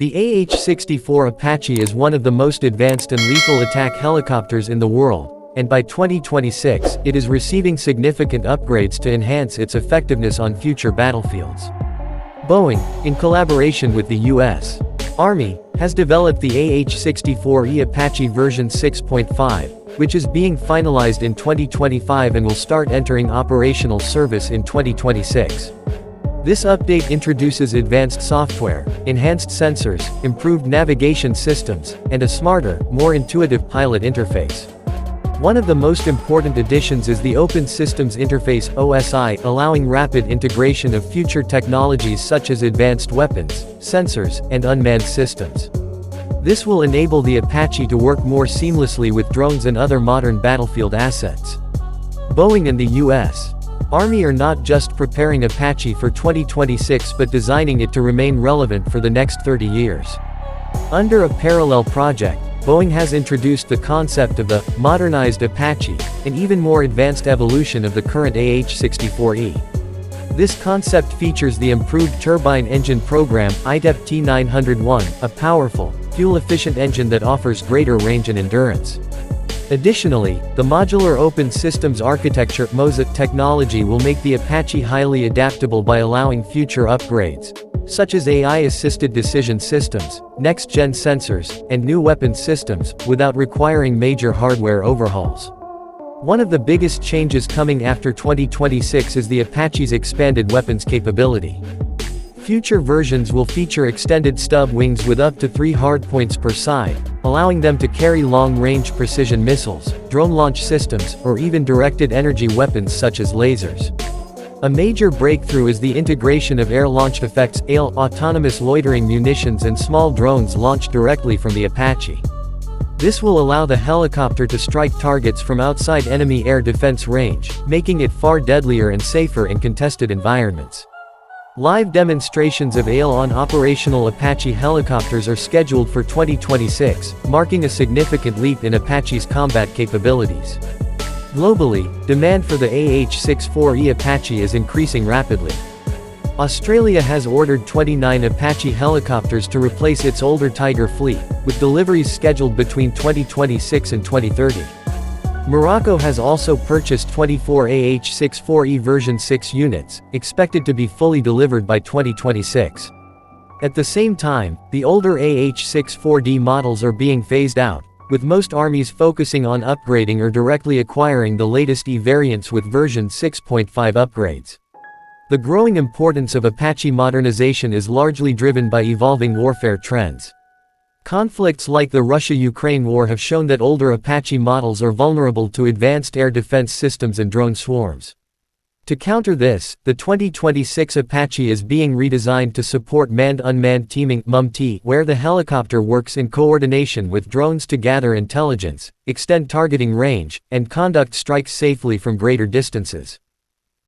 The AH-64 Apache is one of the most advanced and lethal attack helicopters in the world, and by 2026, it is receiving significant upgrades to enhance its effectiveness on future battlefields. Boeing, in collaboration with the U.S. Army, has developed the AH-64 Apache version 6.5, which is being finalized in 2025 and will start entering operational service in 2026. This update introduces advanced software, enhanced sensors, improved navigation systems, and a smarter, more intuitive pilot interface. One of the most important additions is the Open Systems Interface (OSI), allowing rapid integration of future technologies such as advanced weapons, sensors, and unmanned systems. This will enable the Apache to work more seamlessly with drones and other modern battlefield assets. Boeing and the U.S. Army are not just preparing Apache for 2026 but designing it to remain relevant for the next 30 years. Under a parallel project, Boeing has introduced the concept of the Modernized Apache, an even more advanced evolution of the current AH-64E. This concept features the improved turbine engine program IDEP T901, a powerful, fuel-efficient engine that offers greater range and endurance. Additionally, the modular open systems architecture (MOSA) technology will make the Apache highly adaptable by allowing future upgrades, such as AI-assisted decision systems, next-gen sensors, and new weapon systems, without requiring major hardware overhauls. One of the biggest changes coming after 2026 is the Apache's expanded weapons capability. Future versions will feature extended stub wings with up to 3 hardpoints per side, allowing them to carry long-range precision missiles, drone launch systems, or even directed energy weapons such as lasers. A major breakthrough is the integration of air-launched effects (AL), autonomous loitering munitions and small drones launched directly from the Apache. This will allow the helicopter to strike targets from outside enemy air defense range, making it far deadlier and safer in contested environments. Live demonstrations of AL on operational Apache helicopters are scheduled for 2026, marking a significant leap in Apache's combat capabilities. Globally, demand for the AH-64 Apache is increasing rapidly. Australia has ordered 29 Apache helicopters to replace its older Tiger fleet, with deliveries scheduled between 2026 and 2030. Morocco has also purchased 24 AH-64 version 6 units, expected to be fully delivered by 2026. At the same time, the older AH-64D models are being phased out, with most armies focusing on upgrading or directly acquiring the latest E variants with version 6.5 upgrades. The growing importance of Apache modernization is largely driven by evolving warfare trends. Conflicts like the Russia-Ukraine war have shown that older Apache models are vulnerable to advanced air defense systems and drone swarms. To counter this, the 2026 Apache is being redesigned to support manned-unmanned teaming (MUMT), where the helicopter works in coordination with drones to gather intelligence, extend targeting range, and conduct strikes safely from greater distances.